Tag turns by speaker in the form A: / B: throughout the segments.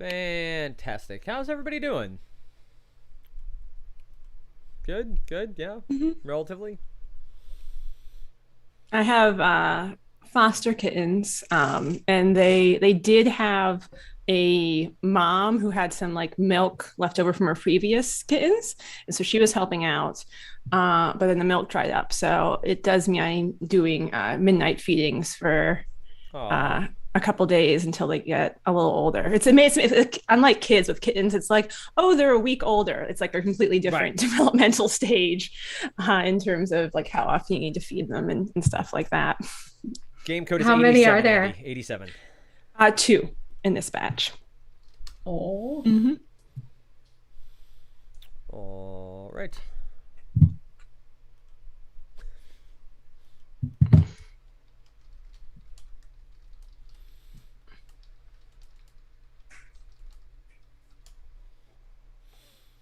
A: Fantastic. How's everybody doing? Good, yeah. Relatively.
B: I have foster kittens, and they did have a mom who had some like milk left over from her previous kittens, and so she was helping out. But then the milk dried up, so it does mean doing midnight feedings for
A: Oh,
B: a couple days until they get a little older. It's amazing. Unlike kids with kittens, it's like, oh, they're a week older. It's like they're completely
A: right.
B: different developmental stage in terms of like how often you need to feed them and stuff like that.
A: Game code is
C: How many are
A: 87,
C: there?
A: Andy. 87.
B: Two in this batch.
C: Oh.
B: Mm-hmm.
A: All right.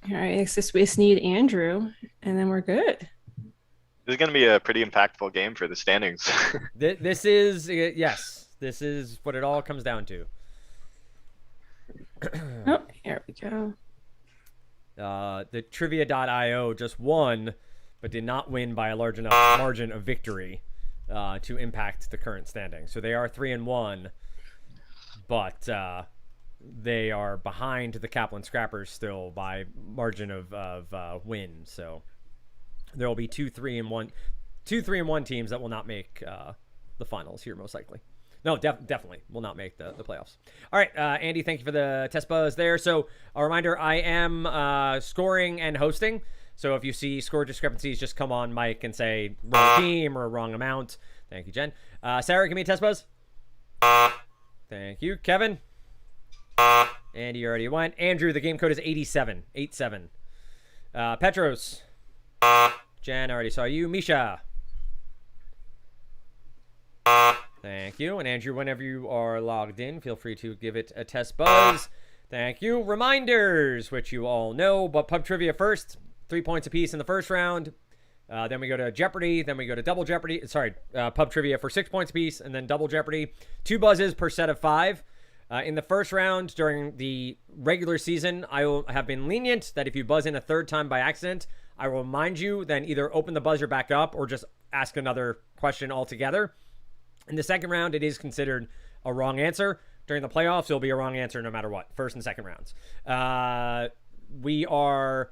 B: All right, it's just we just need Andrew, and then we're good.
D: This is going to be a pretty impactful game for the standings.
A: This is, yes, this is what it all comes down to.
B: Oh, here we go.
A: The trivia.io just won, but did not win by a large enough margin of victory to impact the current standing. So they are 3-1, but they are behind the Kaplan Scrappers still by margin of win. So there will be two 3-1 teams that will not make the finals here most likely. No, definitely will not make the playoffs. All right, Andy, thank you for the test buzz there. So a reminder, I am scoring and hosting. So if you see score discrepancies, just come on mic and say wrong team or wrong amount. Thank you, Jen. Sarah, give me a test buzz. Thank you. Kevin. Andy already went. Andrew, the game code is 87. 87. Petros. Jen, I already saw you. Misha. Thank you. And Andrew, whenever you are logged in, feel free to give it a test buzz. Thank you. Reminders, which you all know, but pub trivia first. 3 points apiece in the first round. Then we go to Jeopardy. Then we go to Double Jeopardy. Sorry, pub trivia for 6 points apiece, and then Double Jeopardy. 2 buzzes per set of 5. In the first round, during the regular season, I will have been lenient that if you buzz in a third time by accident, I will remind you, then either open the buzzer back up or just ask another question altogether. In the second round, it is considered a wrong answer. During the playoffs, it'll be a wrong answer no matter what, first and second rounds. We are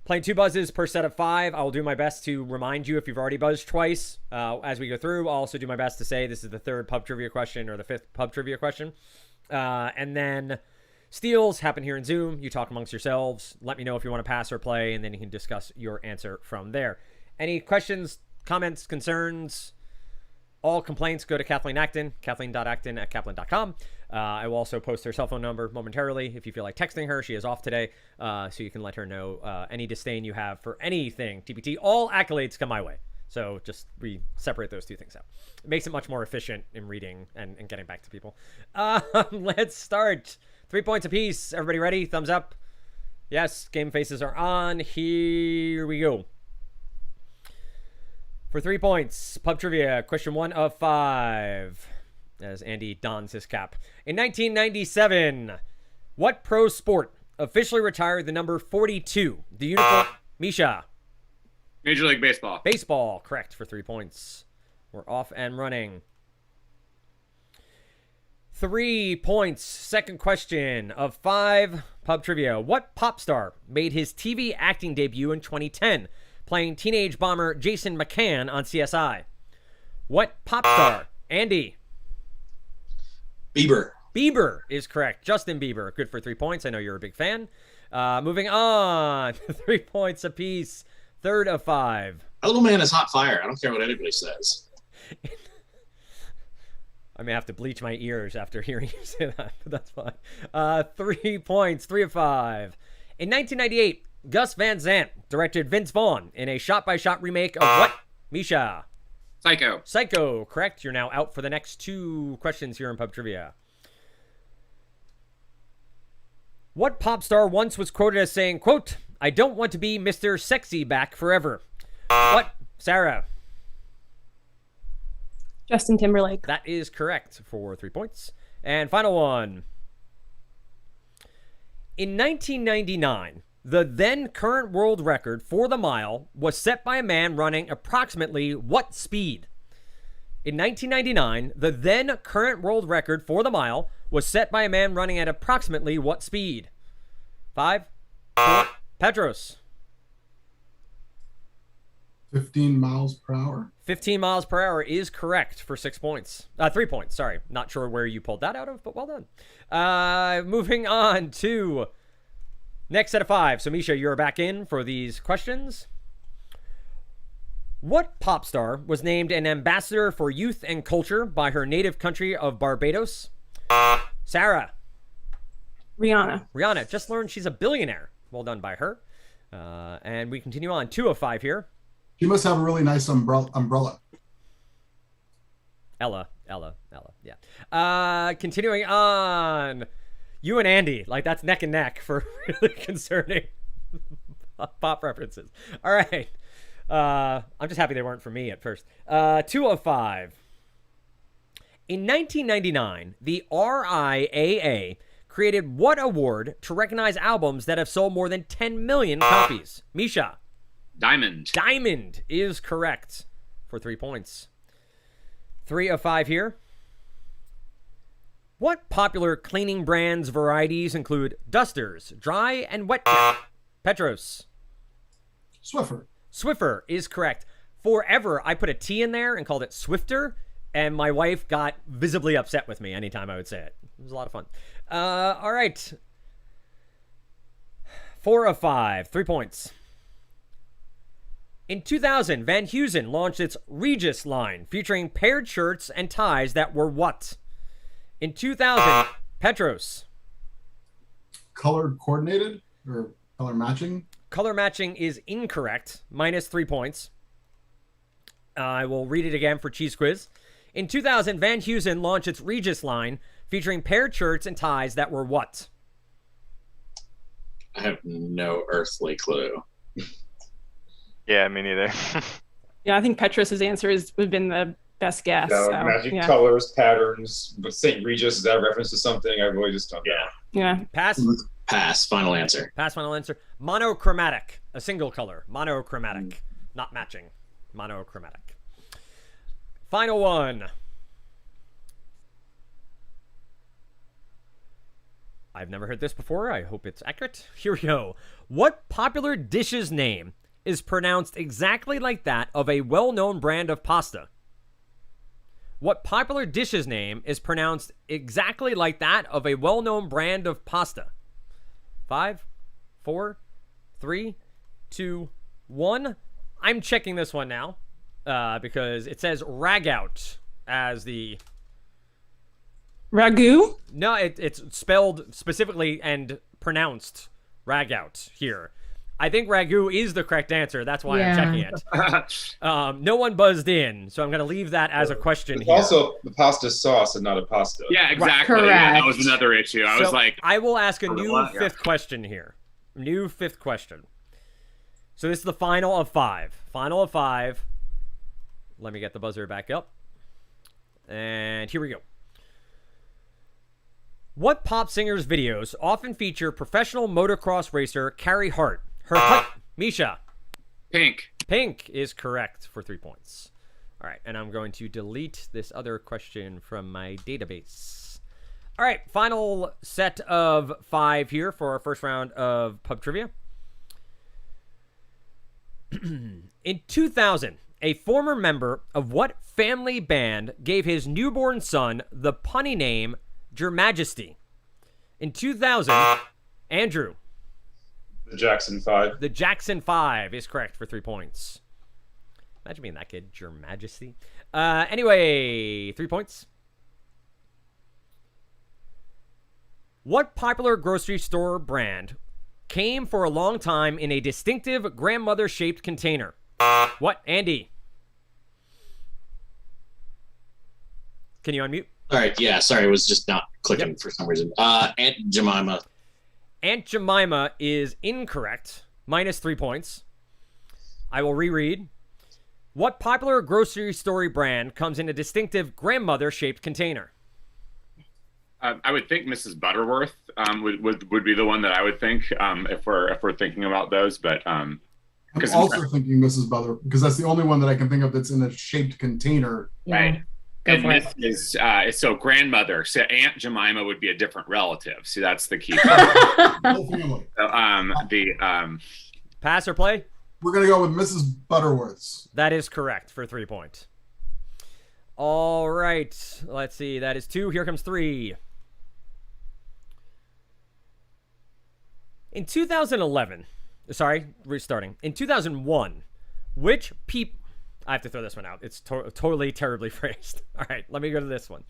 A: playing 2 buzzes per set of 5. I will do my best to remind you if you've already buzzed twice as we go through. I'll also do my best to say this is the 3rd pub trivia question or the 5th pub trivia question. And then steals happen here in Zoom. You talk amongst yourselves. Let me know if you want to pass or play, and then you can discuss your answer from there. Any questions, comments, concerns? All complaints go to Kathleen Acton, kathleen.acton@kaplan.com. I will also post her cell phone number momentarily if you feel like texting her. She is off today, so you can let her know any disdain you have for anything TPT. All accolades come my way. So just we separate those two things out. It makes it much more efficient in reading and getting back to people. Let's start. 3 points apiece. Everybody ready? Thumbs up. Yes, game faces are on. Here we go. For 3 points, pub trivia, question 1 of 5, as Andy dons his cap. In 1997, what pro sport officially retired the number 42? The uniform. Misha.
E: Major League Baseball.
A: Baseball, correct, for 3 points. We're off and running. 3 points, second question of 5, pub trivia. What pop star made his TV acting debut in 2010? Playing teenage bomber Jason McCann on CSI. What pop star? Andy.
F: Bieber.
A: Bieber is correct. Justin Bieber. Good for 3 points. I know you're a big fan. Moving on. 3 points apiece. 3rd of 5.
F: That little man is hot fire. I don't care what anybody says.
A: I may have to bleach my ears after hearing you say that, but that's fine. 3 points. 3 of 5. In 1998, Gus Van Sant directed Vince Vaughn in a shot-by-shot remake of what? Misha.
E: Psycho.
A: Psycho, correct. You're now out for the next 2 questions here in Pub Trivia. What pop star once was quoted as saying, quote, "I don't want to be Mr. Sexy back forever"? What? Sarah.
B: Justin Timberlake.
A: That is correct for 3 points. And final one. In 1999, the then current world record for the mile was set by a man running approximately what speed? In 1999, the then current world record for the mile was set by a man running at approximately what speed? 5, 4, Petros.
G: 15 miles per hour.
A: 15 miles per hour is correct for 6 points. 3 points, sorry. Not sure where you pulled that out of, but well done. Moving on to next set of 5. So, Misha, you're back in for these questions. What pop star was named an ambassador for youth and culture by her native country of Barbados? Sarah.
B: Rihanna.
A: Rihanna. Just learned she's a billionaire. Well done by her. And we continue on. 2 of 5 here.
G: She must have a really nice umbrella.
A: Ella, yeah. Continuing on. You and Andy, like that's neck and neck for really concerning pop references. All right. I'm just happy they weren't for me at first. 2 of 5. In 1999, the RIAA created what award to recognize albums that have sold more than 10 million copies? Misha.
E: Diamond.
A: Diamond is correct for 3 points. 3 of 5 here. What popular cleaning brands varieties include dusters, dry, and wet? Petros.
G: Swiffer.
A: Swiffer is correct. Forever, I put a T in there and called it Swifter, and my wife got visibly upset with me anytime I would say it. It was a lot of fun. All right. 4 of 5. 3 points. In 2000, Van Heusen launched its Regis line, featuring paired shirts and ties that were what? In 2000, Petros.
G: Color coordinated or color matching?
A: Color matching is incorrect, minus 3 points. I will read it again for Cheez Quiz. In 2000, Van Heusen launched its Regis line, featuring paired shirts and ties that were what?
F: I have no earthly clue.
D: Yeah, me neither.
B: Yeah, I think Petros's answer would have been the best guess.
H: No,
B: so,
H: magic
B: yeah.
H: colors, patterns. But St. Regis, is that a reference to something? I really just don't know.
B: Yeah.
A: Pass?
F: Pass. Final answer.
A: Pass, final answer. Monochromatic. A single color. Monochromatic. Not matching. Monochromatic. Final one. I've never heard this before. I hope it's accurate. Here we go. What popular dish's name is pronounced exactly like that of a well-known brand of pasta? What popular dish's name is pronounced exactly like that of a well-known brand of pasta? 5, 4, 3, 2, 1. I'm checking this one now because it says ragout as the...
B: Ragu?
A: No, it's spelled specifically and pronounced ragout here. I think ragu is the correct answer. That's why I'm checking it. No one buzzed in, so I'm going to leave that as a question
H: It's
A: here.
H: also the pasta sauce and not a pasta.
E: Yeah, exactly.
C: Correct.
E: Yeah, that was another issue. I was
A: So
E: like,
A: I will ask a new
E: what? Yeah.
A: 5th question here. New 5th question. So this is the final of 5. Final of 5. Let me get the buzzer back up. And here we go. What pop singer's videos often feature professional motocross racer Carrie Hart? Misha.
E: Pink.
A: Pink is correct for 3 points. All right, and I'm going to delete this other question from my database. All right, final set of 5 here for our first round of pub trivia. In 2000, a former member of what family band gave his newborn son the punny name Your Majesty? In 2000, Andrew.
H: The Jackson 5.
A: The Jackson 5 is correct for 3 points. Imagine being that kid, Your Majesty. Anyway, 3 points. What popular grocery store brand came for a long time in a distinctive grandmother-shaped container? What, Andy? Can you unmute?
F: All right. Yeah. Sorry, it was just not clicking for some reason. Aunt Jemima.
A: Aunt Jemima is incorrect. Minus 3 points. I will reread. What popular grocery store brand comes in a distinctive grandmother-shaped container?
E: I would think Mrs. Butterworth would be the one that I would think if we're thinking about those. But
G: I'm also thinking Mrs. Butler because that's the only one that I can think of that's in a shaped container.
E: right.
C: Go
E: And
C: for it.
E: Mrs. So grandmother. So Aunt Jemima would be a different relative. See, that's the key.
G: Whole family.
E: So,
A: Pass or play?
G: We're gonna go with Mrs. Butterworth's.
A: That is correct for 3 points. All right. Let's see. That is 2. Here comes 3. In 2011, sorry, restarting. In 2001, which I have to throw this one out. It's totally terribly phrased. All right, let me go to this one.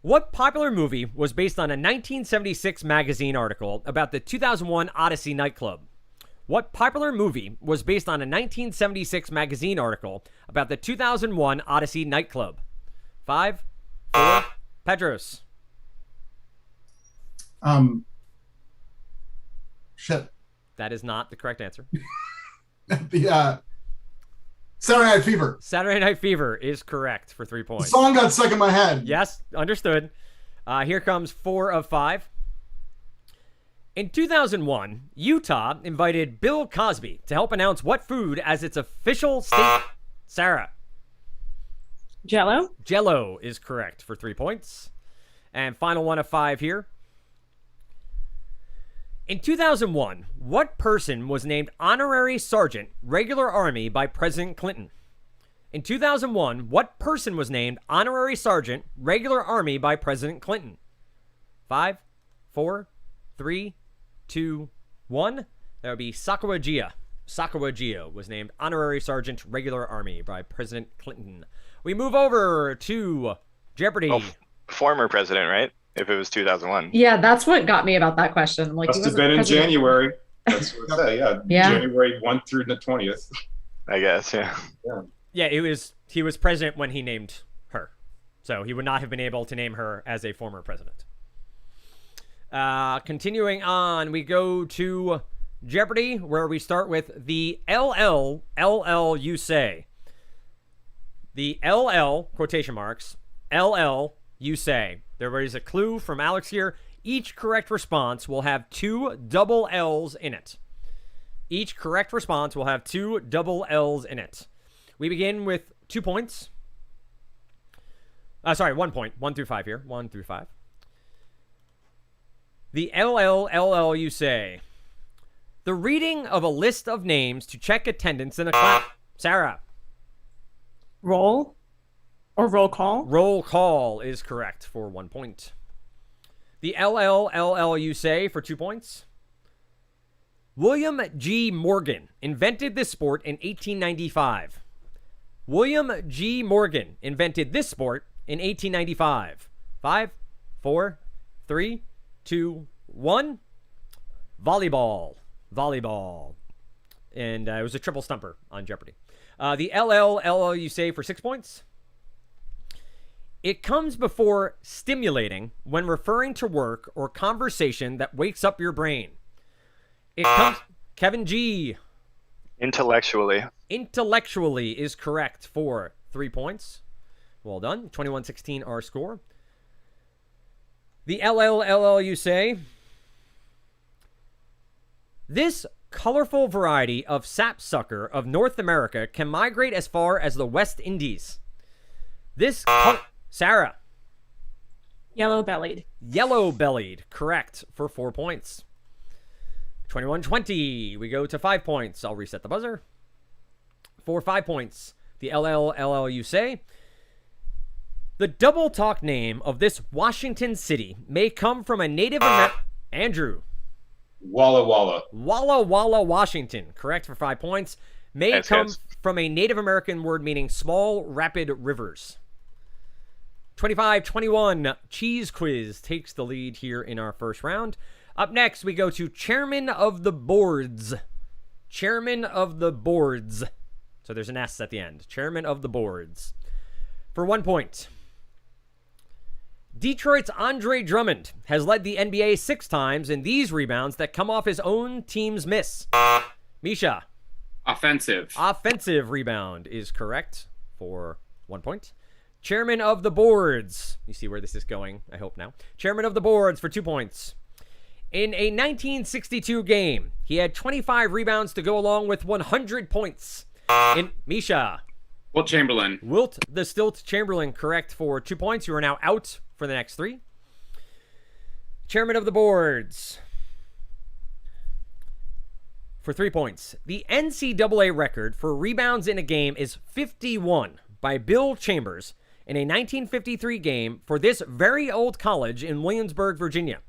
A: What popular movie was based on a 1976 magazine article about the 2001 Odyssey nightclub? What popular movie was based on a 1976 magazine article about the 2001 Odyssey nightclub? 5, 4, Pedros.
G: Shit.
A: That is not the correct answer.
G: The Saturday Night Fever.
A: Saturday Night Fever is correct for 3
G: The
A: points.
G: song got stuck in my head.
A: Yes, understood. Here comes 4 of 5. In 2001, Utah invited Bill Cosby to help announce what food as its official state. Sarah.
B: Jello.
A: Jello is correct for 3 points. And final 1 of 5 here. In 2001, what person was named Honorary Sergeant, Regular Army by President Clinton? In 2001, what person was named Honorary Sergeant, Regular Army by President Clinton? 5, 4, 3, 2, 1. That would be Sacagawea. Sacagawea was named Honorary Sergeant, Regular Army by President Clinton. We move over to Jeopardy.
D: Oh, former president, right? If it was 2001.
C: Yeah, that's what got me about that question. Like,
H: Must have been in
C: president.
H: January. That's what I say. Yeah.
C: Yeah.
H: January 1 through the 20th.
D: I guess, yeah.
A: Yeah, he was president when he named her. So he would not have been able to name her as a former president. Continuing on, we go to Jeopardy, where we start with the LL you say. The LL, quotation marks, LL you say. There is a clue from Alex here. Each correct response will have 2 double L's in it. Each correct response will have 2 double L's in it. We begin with 2 points. 1 point. 1 through 5 here. 1 through 5. The LL you say. The reading of a list of names to check attendance in a class. Sarah.
B: Roll. Or roll call.
A: Roll call is correct for 1 point. The LL you say for 2 points. William G. Morgan invented this sport in 1895. William G. Morgan invented this sport in 1895. 5, 4, 3, 2, 1. Volleyball. Volleyball. And it was a triple stumper on Jeopardy. The LL you say for 6 points. It comes before stimulating when referring to work or conversation that wakes up your brain. It comes... Kevin G.
D: Intellectually.
A: Intellectually is correct for 3 points. Well done. 21-16 our score. The LL you say. This colorful variety of sapsucker of North America can migrate as far as the West Indies. This... Sarah.
B: Yellow-bellied.
A: Yellow-bellied. Correct for 4 points. 21-20. We go to 5 points. I'll reset the buzzer. For 5 points. The LL you say. The double talk name of this Washington city may come from a Native American... Andrew.
H: Walla Walla.
A: Walla Walla, Washington. Correct for 5 points. May
D: That's
A: come
D: good.
A: from a Native American word meaning small, rapid rivers. 25-21, Cheez quiz takes the lead here in our first round. Up next, we go to Chairman of the Boards. Chairman of the Boards. So there's an S at the end. Chairman of the Boards. For 1 point. Detroit's Andre Drummond has led the NBA 6 times in these rebounds that come off his own team's miss. Misha.
E: Offensive.
A: Offensive rebound is correct for 1 point. Chairman of the boards. You see where this is going, I hope now. Chairman of the boards for 2 points. In a 1962 game, he had 25 rebounds to go along with 100 points. In Misha.
E: Wilt Chamberlain.
A: Wilt the Stilt Chamberlain, correct for 2 points. You are now out for the next 3. Chairman of the boards for 3 points. The NCAA record for rebounds in a game is 51 by Bill Chambers in a 1953 game for this very old college in Williamsburg, Virginia.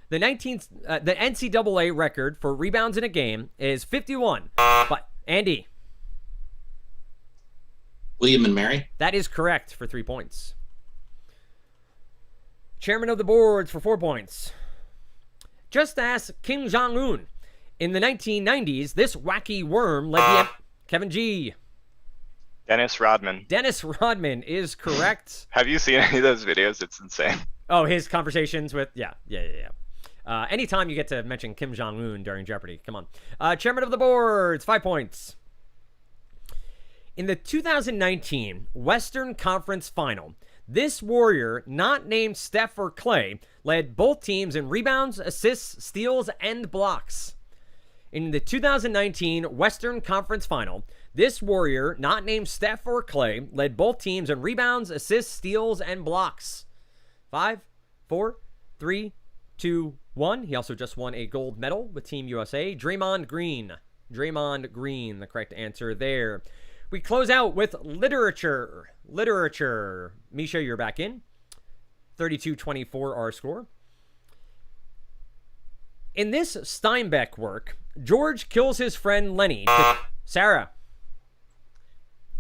A: The NCAA record for rebounds in a game is 51. But Andy.
F: William and Mary.
A: That is correct for 3 points. Chairman of the boards for 4 points. Just ask Kim Jong-un. In the 1990s, this wacky worm led the... Kevin G.
D: Dennis Rodman.
A: Dennis Rodman is correct.
D: Have you seen any of those videos? It's insane.
A: Oh, his conversations with... Yeah. Anytime you get to mention Kim Jong-un during Jeopardy, come on. Chairman of the boards, 5 points. In the 2019 Western Conference Final, this Warrior, not named Steph or Clay, led both teams in rebounds, assists, steals, and blocks. In the 2019 Western Conference Final, this Warrior, not named Steph or Clay, led both teams in rebounds, assists, steals, and blocks. 5, 4, 3, 2, 1. He also just won a gold medal with Team USA. Draymond Green. Draymond Green, the correct answer there. We close out with literature. Literature. Misha, you're back in. 32-24 our score. In this Steinbeck work, George kills his friend Lenny. Sarah.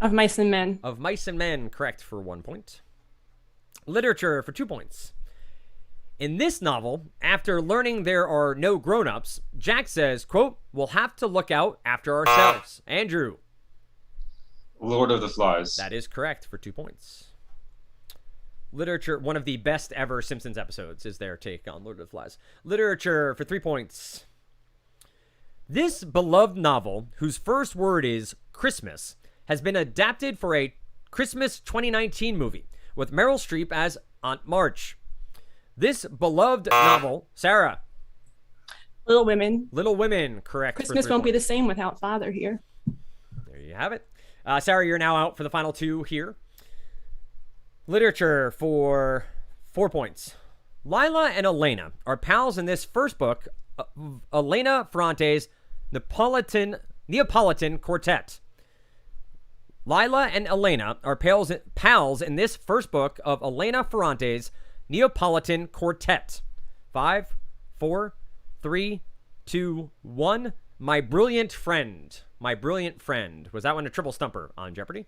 B: Of Mice and Men.
A: Of Mice and Men, correct for 1 point. Literature for 2 points. In this novel, after learning there are no grown-ups, Jack says, quote, "We'll have to look out after ourselves." Andrew.
H: Lord of the Flies.
A: That is correct for 2 points. Literature, one of the best ever Simpsons episodes, is their take on Lord of the Flies. Literature for 3 points. This beloved novel, whose first word is Christmas, has been adapted for a Christmas 2019 movie with Meryl Streep as Aunt March. This beloved novel, Sarah.
B: Little Women.
A: Little Women, correct.
B: Christmas won't be the same without Father here.
A: There you have it. Sarah, you're now out for the final 2 here. Literature for 4 points. Lila and Elena are pals in this first book of Elena Ferrante's Neapolitan Quartet. Lila and Elena are pals in this first book of Elena Ferrante's Neapolitan Quartet. 5, 4, 3, 2, 1. My Brilliant Friend. My Brilliant Friend. Was that one a triple stumper on Jeopardy?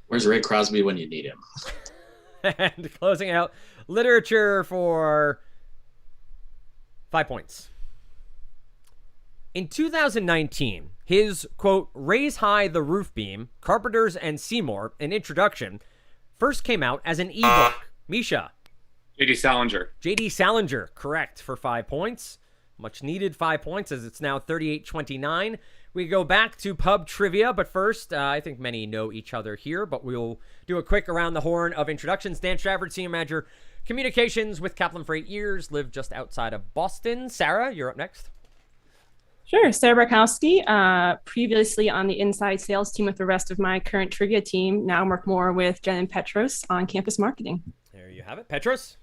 F: Where's Ray Crosby when you need him?
A: And closing out, literature for 5 points. In 2019, his, quote, Raise High the Roof Beam, Carpenters and Seymour, an introduction, first came out as an ebook. Misha.
E: J.D. Salinger.
A: J.D. Salinger, correct for 5 points. Much needed 5 points as it's now 38-29. We go back to pub trivia, but first, I think many know each other here, but we'll do a quick around the horn of introductions. Dan Stratford, Senior Manager, Communications with Kaplan for 8 years, lived just outside of Boston. Sarah, you're up next.
B: Sure. Sarah Barkowski, previously on the inside sales team with the rest of my current trivia team. Now work more with Jen and Petros on campus marketing.
A: There you have it. Petros?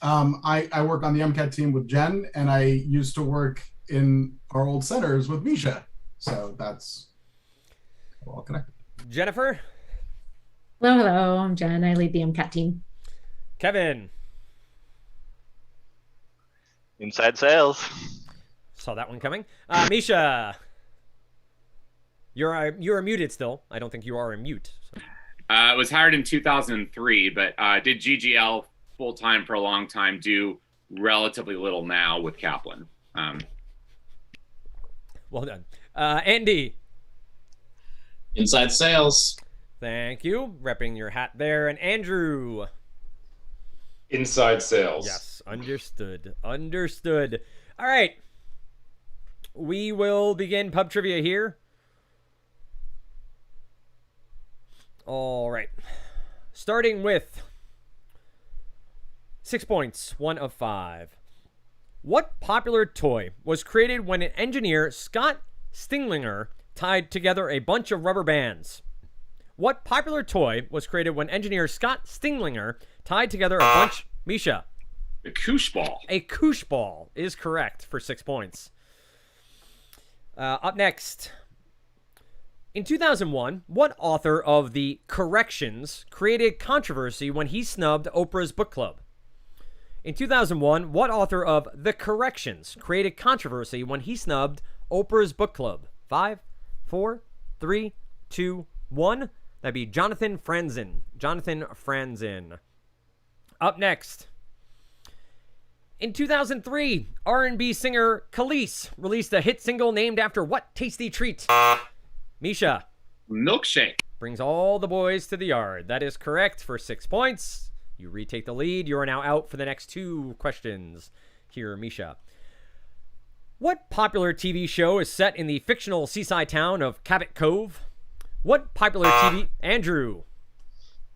G: I work on the MCAT team with Jen, and I used to work in our old centers with Misha. So that's all connected.
A: Jennifer?
C: Hello. I'm Jen. I lead the MCAT team.
A: Kevin?
D: Inside sales.
A: Saw that one coming. Misha? You're muted still. I don't think you are in mute. So.
E: Was hired in 2003, but did GGL full-time for a long time, do relatively little now with Kaplan.
A: Well done. Andy?
F: Inside sales.
A: Thank you. Repping your hat there. And Andrew?
H: Inside sales.
A: Yes, understood. Understood. All right. We will begin pub trivia here. All right. Starting with 6 points, 1 of 5. What popular toy was created when an engineer, Scott Stinglinger, tied together a bunch of rubber bands? What popular toy was created when engineer Scott Stinglinger tied together a bunch... Misha.
E: The koosh ball.
A: A koosh ball is correct for 6 points. Up next. In 2001, what author of The Corrections created controversy when he snubbed Oprah's book club? In 2001, what author of The Corrections created controversy when he snubbed Oprah's book club? 5, 4, 3, 2, 1. That'd be Jonathan Franzen. Jonathan Franzen. Up next. In 2003, R&B singer Khalees released a hit single named after what tasty treat? Misha.
E: Milkshake.
A: Brings all the boys to the yard. That is correct for 6 points. You retake the lead. You are now out for the next 2 questions. Here, Misha. What popular TV show is set in the fictional seaside town of Cabot Cove? What popular TV... Andrew.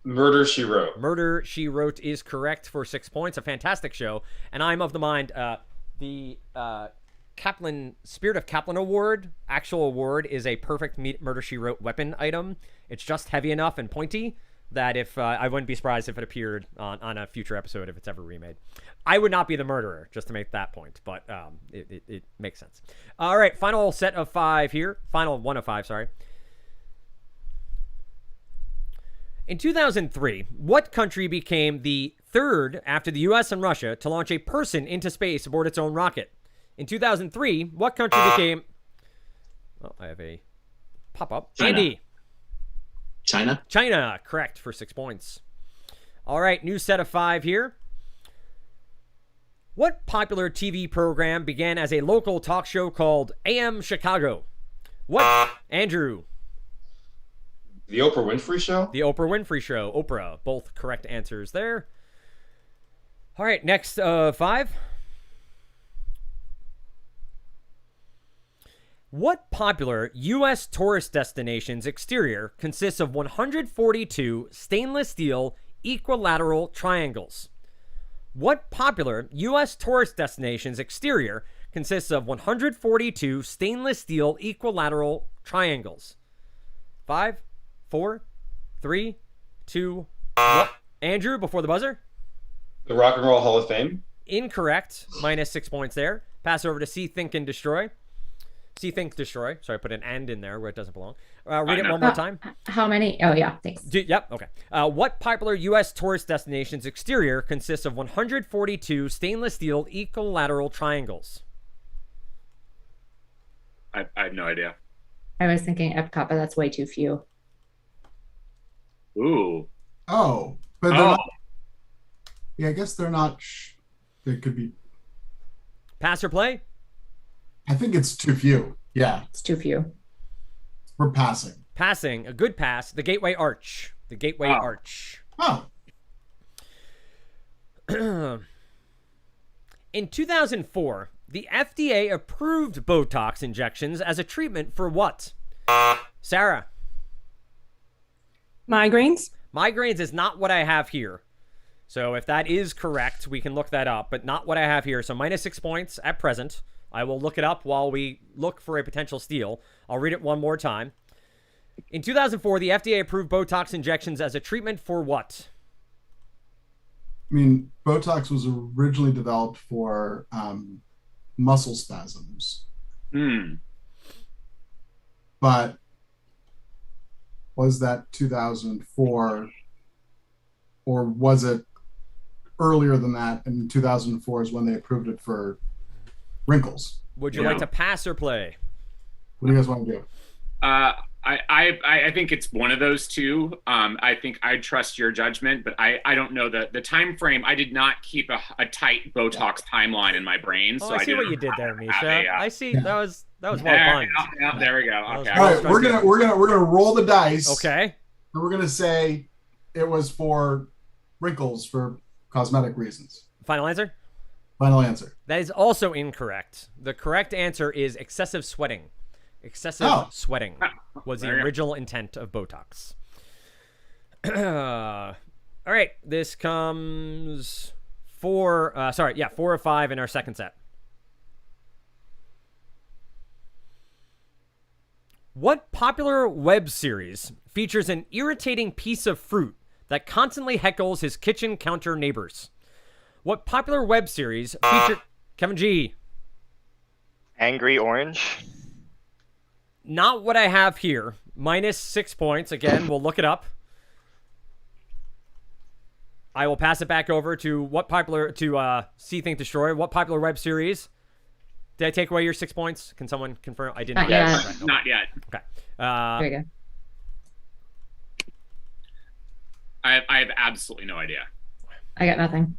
H: Murder, She Wrote.
A: Murder, She Wrote is correct for 6 points. A fantastic show. And I'm of the mind, the Kaplan Spirit of Kaplan Award, actual award, is a perfect Murder, She Wrote weapon item. It's just heavy enough and pointy that if I wouldn't be surprised if it appeared on a future episode if it's ever remade. I would not be the murderer, just to make that point, but it makes sense. All right, final set of 5 here. Final 1 of 5, sorry. In 2003, what country became the third after the US and Russia to launch a person into space aboard its own rocket? In 2003, what country became... Oh, I have a pop-up.
F: China.
A: Andy.
F: China.
A: China, correct, for 6 points. All right, new set of 5 here. What popular TV program began as a local talk show called AM Chicago? What? Andrew.
H: The Oprah Winfrey Show?
A: The Oprah Winfrey Show. Oprah. Both correct answers there. All right, next 5. What popular U.S. tourist destination's exterior consists of 142 stainless steel equilateral triangles? What popular U.S. tourist destination's exterior consists of 142 stainless steel equilateral triangles? 5, 4, 3, 2, 1. Andrew, before the buzzer.
H: The Rock and Roll Hall of Fame?
A: Incorrect. Minus 6 points there. Pass over to See, Think, and Destroy. See, Think, Destroy. Sorry, I put an and in there where it doesn't belong. Read it one more time.
C: How many? Oh, yeah, thanks.
A: Yep, okay. What popular U.S. tourist destination's exterior consists of 142 stainless steel equilateral triangles?
E: I have no idea.
C: I was thinking Epcot, but that's way too few.
E: Ooh.
G: Oh, but they're not, yeah, I guess they're not. They could be.
A: Pass or play?
G: I think it's too few. Yeah,
C: It's too few.
G: we're passing.
A: Passing. A good pass. The Gateway Arch. The Gateway Arch.
G: Oh,
A: In 2004, the FDA approved Botox injections as a treatment for what? Sarah.
B: Migraines.
A: Migraines is not what I have here. So if that is correct, we can look that up, but not what I have here. So minus 6 points at present. I will look it up while we look for a potential steal. I'll read it one more time. In 2004, the FDA approved Botox injections as a treatment for what?
G: I mean, Botox was originally developed for muscle spasms, but was that 2004, or was it earlier than that? And 2004 is when they approved it for wrinkles.
A: Would you like to pass or play?
G: What do you guys want to do?
E: I think it's one of those two. I think I trust your judgment, but I don't know the time frame. I did not keep a tight Botox timeline in my brain.
A: Oh,
E: so
A: I see what you did there, Misha. I see. That was well
E: there,
A: done.
E: there we go. Okay.
G: All right, we're gonna roll the dice.
A: Okay.
G: And we're gonna say it was for wrinkles for cosmetic reasons.
A: Final answer?
G: Final answer.
A: That is also incorrect. The correct answer is excessive sweating. Excessive sweating was the
E: There you go.
A: original intent of Botox. All right, this comes 4 of 5 in our second set. What popular web series features an irritating piece of fruit that constantly heckles his kitchen counter neighbors? What popular web series featured... Kevin G.
D: Angry Orange.
A: Not what I have here. Minus 6 points. Again, we'll look it up. I will pass it back over to See Think Destroy. What popular web series? Did I take away your 6 points? Can someone confirm? I did not.
C: Not yet.
A: Right, no.
E: Not yet.
A: Okay.
C: There you go.
E: I have absolutely no idea.
C: I got nothing.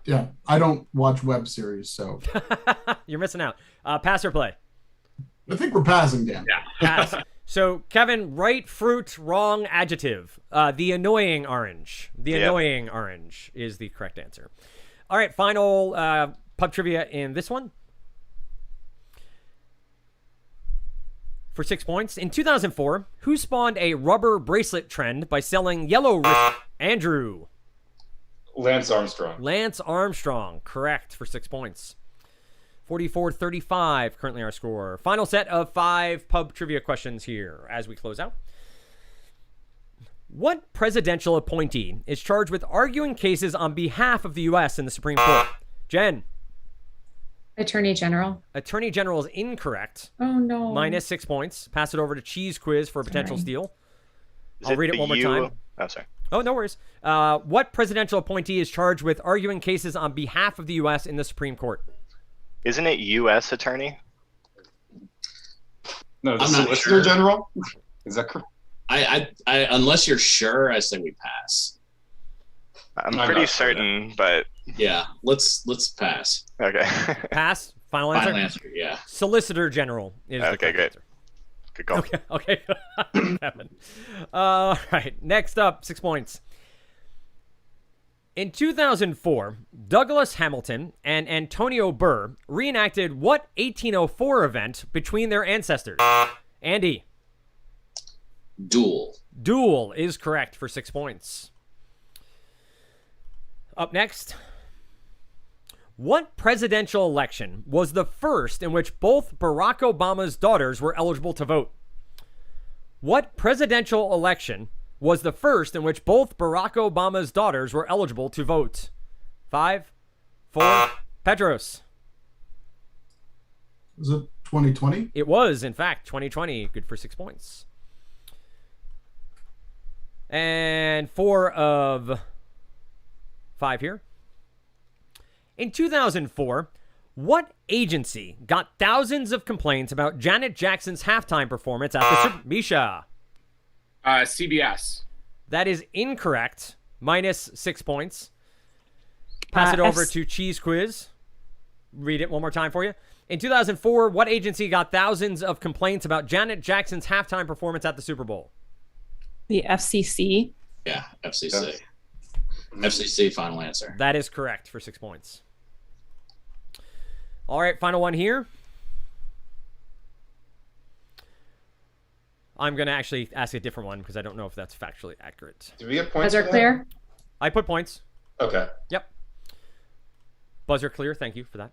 G: Yeah, I don't watch web series, so
A: You're missing out. Pass or play?
G: I think we're passing, Dan.
E: Yeah.
A: Pass. So, Kevin, right fruit, wrong adjective. The annoying orange. The
D: Yep.
A: annoying orange is the correct answer. All right, final pub trivia in this one. For 6 points. In 2004, who spawned a rubber bracelet trend by selling yellow Andrew.
H: Lance Armstrong.
A: Lance Armstrong. Correct for 6 points. 44-35 currently our score. Final set of 5 pub trivia questions here as we close out. What presidential appointee is charged with arguing cases on behalf of the U.S. in the Supreme Court? Jen.
C: Attorney General.
A: Attorney General is incorrect.
C: Oh, no.
A: Minus 6 points. Pass it over to Cheez quiz for a potential
C: Sorry.
A: steal.
D: Is
A: I'll read it
D: the
A: one more
D: U-
A: time.
D: Oh, sorry.
A: Oh, no worries. What presidential appointee is charged with arguing cases on behalf of the U.S. in the Supreme Court?
D: Isn't it U.S. Attorney?
H: No, the
F: I'm not
H: Solicitor
F: sure.
H: General. Is that correct?
F: I unless you're sure, I say we pass.
D: I'm
H: I'm
D: pretty
H: not sure
D: certain, but
F: Yeah, let's pass.
D: okay.
A: Pass. Final answer.
F: Final answer. Yeah.
A: Solicitor General is the
D: Okay,
A: correct
D: great.
A: answer.
D: Good call.
A: Okay. Kevin. All right. Next up, 6 points. In 2004, Douglas Hamilton and Antonio Burr reenacted what 1804 event between their ancestors? Andy.
F: Duel.
A: Duel is correct for 6 points. Up next. What presidential election was the first in which both Barack Obama's daughters were eligible to vote? What presidential election was the first in which both Barack Obama's daughters were eligible to vote? 5, 4, Pedros.
G: Was it 2020?
A: It was, in fact, 2020. Good for 6 points. And 4 of 5 here. In 2004, what agency got thousands of complaints about Janet Jackson's halftime performance at the Super... Misha.
E: CBS.
A: That is incorrect. Minus 6 points. Pass it over
B: F-
A: to Cheez Quiz. Read it one more time for you. In 2004, what agency got thousands of complaints about Janet Jackson's halftime performance at the Super Bowl?
B: The FCC.
F: Yeah. FCC. FCC. Final answer.
A: That is correct for 6 points. All right, final one here. I'm going to actually ask a different one because I don't know if that's factually accurate.
H: Do we get points?
C: Buzzer
H: for that?
C: clear?
A: I put points.
H: Okay.
A: Yep. Buzzer clear. Thank you for that.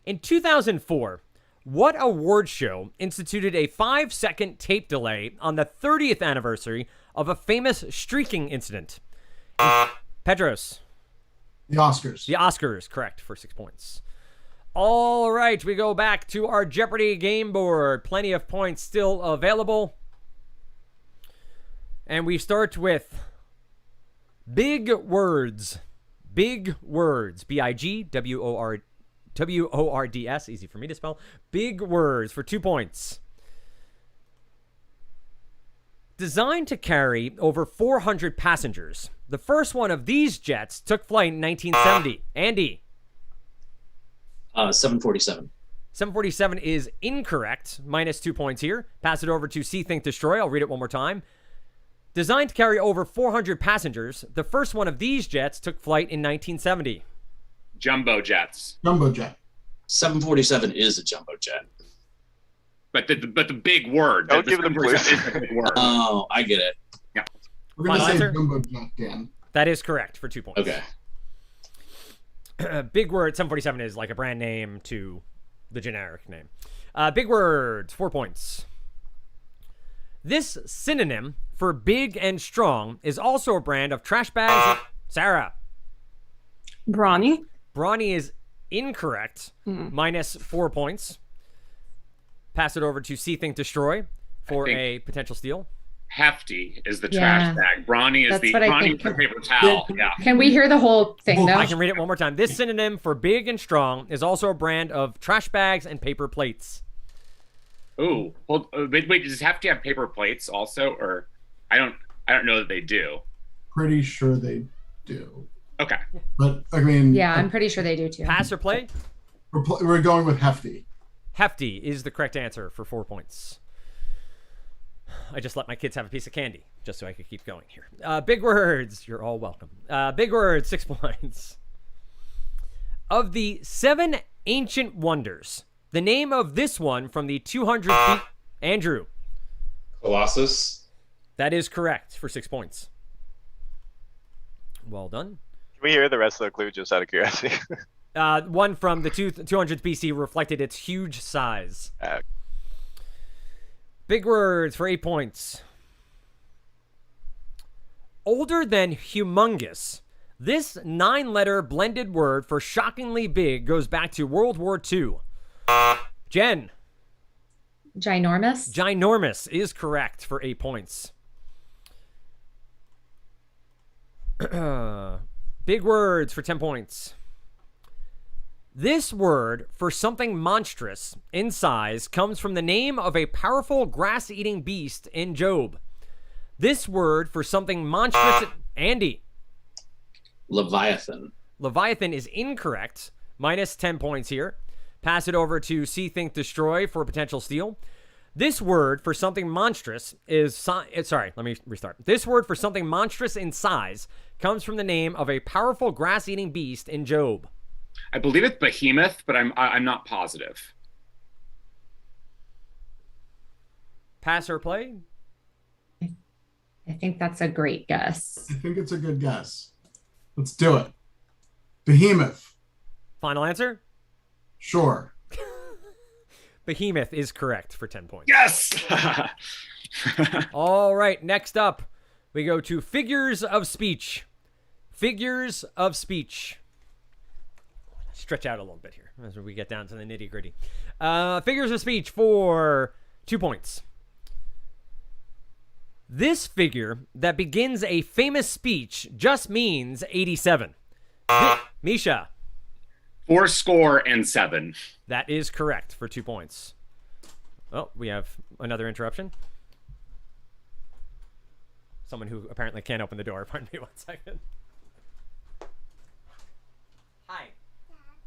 A: In 2004, what award show instituted a 5-second tape delay on the 30th anniversary of a famous streaking incident? Pedros.
G: The Oscars.
A: The Oscars, correct, for 6 points. All right, we go back to our Jeopardy game board. Plenty of points still available. And we start with big words. Big words. BIGWORDS. Easy for me to spell. Big words for 2 points. Designed to carry over 400 passengers, the first one of these jets took flight in 1970. Andy.
F: 747.
A: 747 is incorrect. Minus 2 points here. Pass it over to See Think Destroy. I'll read it one more time. Designed to carry over 400 passengers, the first one of these jets took flight in 1970.
E: Jumbo jets.
G: Jumbo jet.
F: 747 is a jumbo jet.
E: but the big word.
D: Don't
E: the
D: give them
E: Squidward
D: clues.
E: is the big word.
F: Oh, I get it.
G: We're going to
A: Final
G: say
A: answer?
G: Jumbo Jet, Dan.
A: That is correct for 2 points.
F: Okay.
A: Big Word 747 is like a brand name to the generic name. Big Words, 4 points. This synonym for big and strong is also a brand of trash bags. Sarah.
B: Brawny.
A: Brawny is incorrect. Minus 4 points. Pass it over to See Think Destroy for a potential steal.
E: Hefty is the
C: Yeah.
E: trash bag. Brawny is
C: That's
E: the
C: what I
E: brawny
C: think.
E: for paper towel. Yeah.
C: Can we hear the whole thing though?
A: I can read it one more time. This synonym for big and strong is also a brand of trash bags and paper plates.
E: Ooh. Hold. Wait. Does Hefty have paper plates also, or I don't know that they do.
G: Pretty sure they do.
E: Okay.
G: But, I mean,
C: Yeah, I'm pretty sure they do too.
A: Pass or play?
G: we're going with Hefty.
A: Hefty is the correct answer for 4 points. I just let my kids have a piece of candy just so I could keep going here. Big words. You're all welcome. Big words, 6 points. Of the 7 ancient wonders, the name of this one from the 200 Andrew.
H: Colossus.
A: That is correct for 6 points. Well done.
D: Can we hear the rest of the clue just out of curiosity?
A: One from the 200th BC reflected its huge size. Big words for 8 points. Older than humongous. This 9-letter blended word for shockingly big goes back to World War II. Jen.
C: Ginormous.
A: Ginormous is correct for 8 points. Big words for 10 points. This word for something monstrous in size comes from the name of a powerful grass-eating beast in Job. This word for something monstrous... Andy.
F: Leviathan.
A: Leviathan is incorrect. Minus 10 points here. Pass it over to See Think Destroy for a potential steal. This word for something monstrous is... Sorry, let me restart. This word for something monstrous in size comes from the name of a powerful grass-eating beast in Job.
E: I believe it's behemoth, but I'm not positive.
A: Pass or play?
C: I think that's a great guess.
G: I think it's a good guess. Let's do it. Behemoth.
A: Final answer?
G: Sure.
A: Behemoth is correct for 10 points.
E: Yes!
A: All right, next up, we go to figures of speech. Figures of speech. Stretch out a little bit here as we get down to the nitty gritty. Figures of speech for 2 points. This figure that begins a famous speech just means 87. Misha.
E: 87.
A: That is correct for 2 points. Oh, we have another interruption. Someone who apparently can't open the door. Pardon me 1 second. Hi.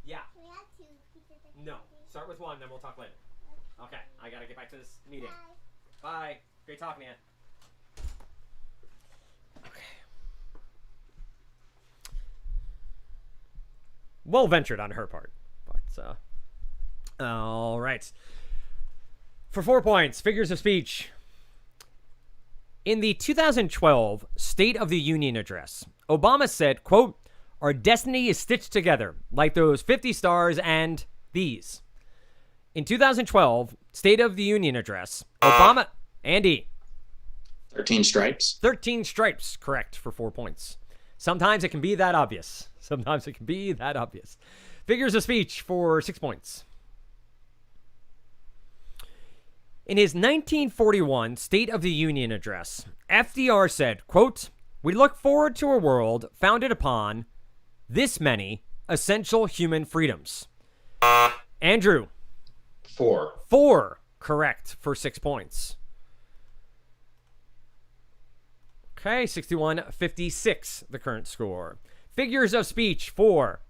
A: Yeah. No. Start with 1, then we'll talk later. Okay. I gotta get back to this meeting. Bye. Great talking to you. Okay. Well ventured on her part. But, all right. For 4 points, figures of speech. In the 2012 State of the Union address, Obama said, quote, "Our destiny is stitched together like those 50 stars and these." In 2012 State of the Union address, Obama... Andy.
F: 13 stripes.
A: 13 stripes, correct, for 4 points. Sometimes it can be that obvious. Sometimes it can be that obvious. Figures of speech for 6 points. In his 1941 State of the Union address, FDR said, quote, "We look forward to a world founded upon this many essential human freedoms." Andrew.
H: 4.
A: 4, correct, for 6 points. Okay, 61-56, the current score. Figures of speech for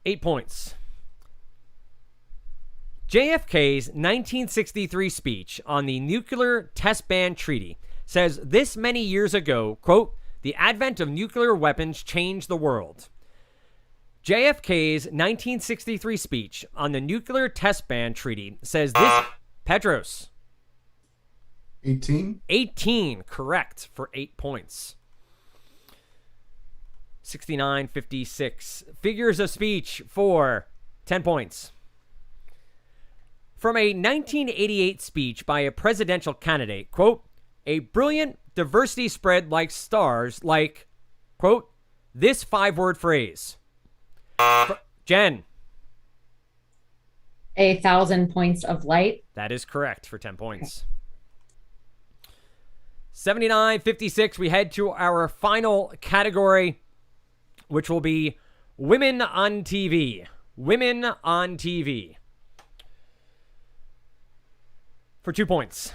A: 8 points. JFK's 1963 speech on the Nuclear Test Ban Treaty says this many years ago, quote, "The advent of nuclear weapons changed the world." JFK's 1963 speech on the Nuclear Test Ban Treaty says this... Petros.
G: 18.
A: 18, correct, for 8 points. 69-56. Figures of speech for 10 points. From a 1988 speech by a presidential candidate, quote, a brilliant diversity spread like stars, like, quote, this 5-word phrase. Jen.
C: 1,000 points of light.
A: That is correct for 10 points. 79-56. We head to our final category, which will be Women on TV. Women on TV. For 2 points.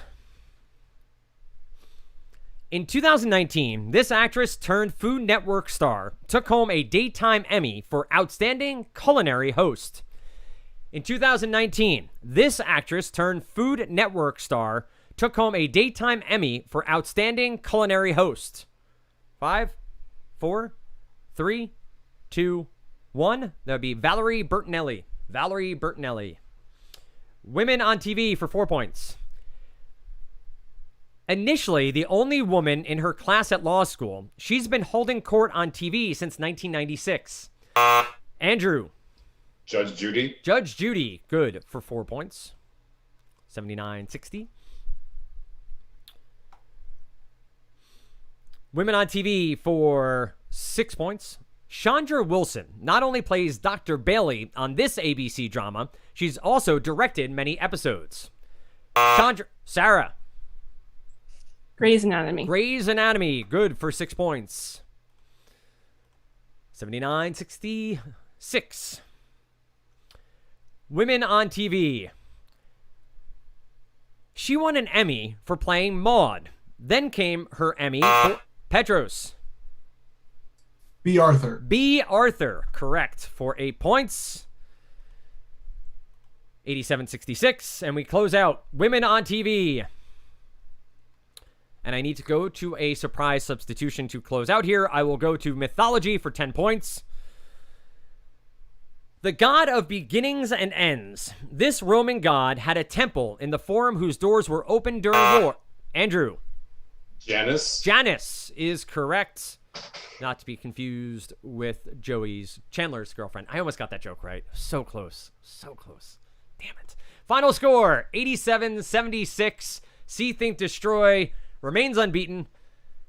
A: In 2019, this actress turned Food Network star took home a Daytime Emmy for Outstanding Culinary Host. In 2019, this actress turned Food Network star took home a Daytime Emmy for Outstanding Culinary Host. 5, 4, 3, 2, 1. That would be Valerie Bertinelli. Valerie Bertinelli. Women on TV for 4 points. Initially, the only woman in her class at law school, she's been holding court on TV since 1996. Andrew.
H: Judge Judy.
A: Judge Judy. Good for 4 points. 79-60. Women on TV for 6 points. Chandra Wilson not only plays Dr. Bailey on this ABC drama, she's also directed many episodes. Sarah.
B: Grey's Anatomy.
A: Grey's Anatomy. Good for 6 points. 79-66. Women on TV. She won an Emmy for playing Maude. Then came her Emmy for Petros.
G: B. Arthur.
A: B. Arthur. Correct for 8 points. 87-66. And we close out Women on TV. And I need to go to a surprise substitution to close out here. I will go to mythology for 10 points. The god of beginnings and ends. This Roman god had a temple in the forum whose doors were open during war. Andrew.
H: Janus.
A: Janus is correct. Not to be confused with Chandler's girlfriend. I almost got that joke right. So close. So close. Damn it. Final score, 87-76. See, Think, Destroy remains unbeaten.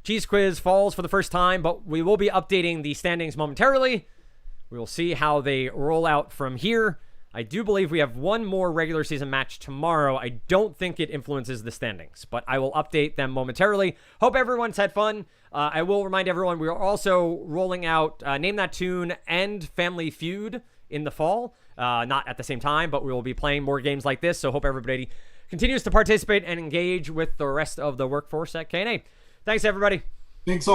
A: Cheez Quiz falls for the first time, but we will be updating the standings momentarily. We will see how they roll out from here. I do believe we have one more regular season match tomorrow. I don't think it influences the standings, but I will update them momentarily. Hope everyone's had fun. I will remind everyone we are also rolling out Name That Tune and Family Feud in the fall. Not at the same time, but we will be playing more games like this, so hope everybody continues to participate and engage with the rest of the workforce at KNA. Thanks, everybody.
G: Thanks all.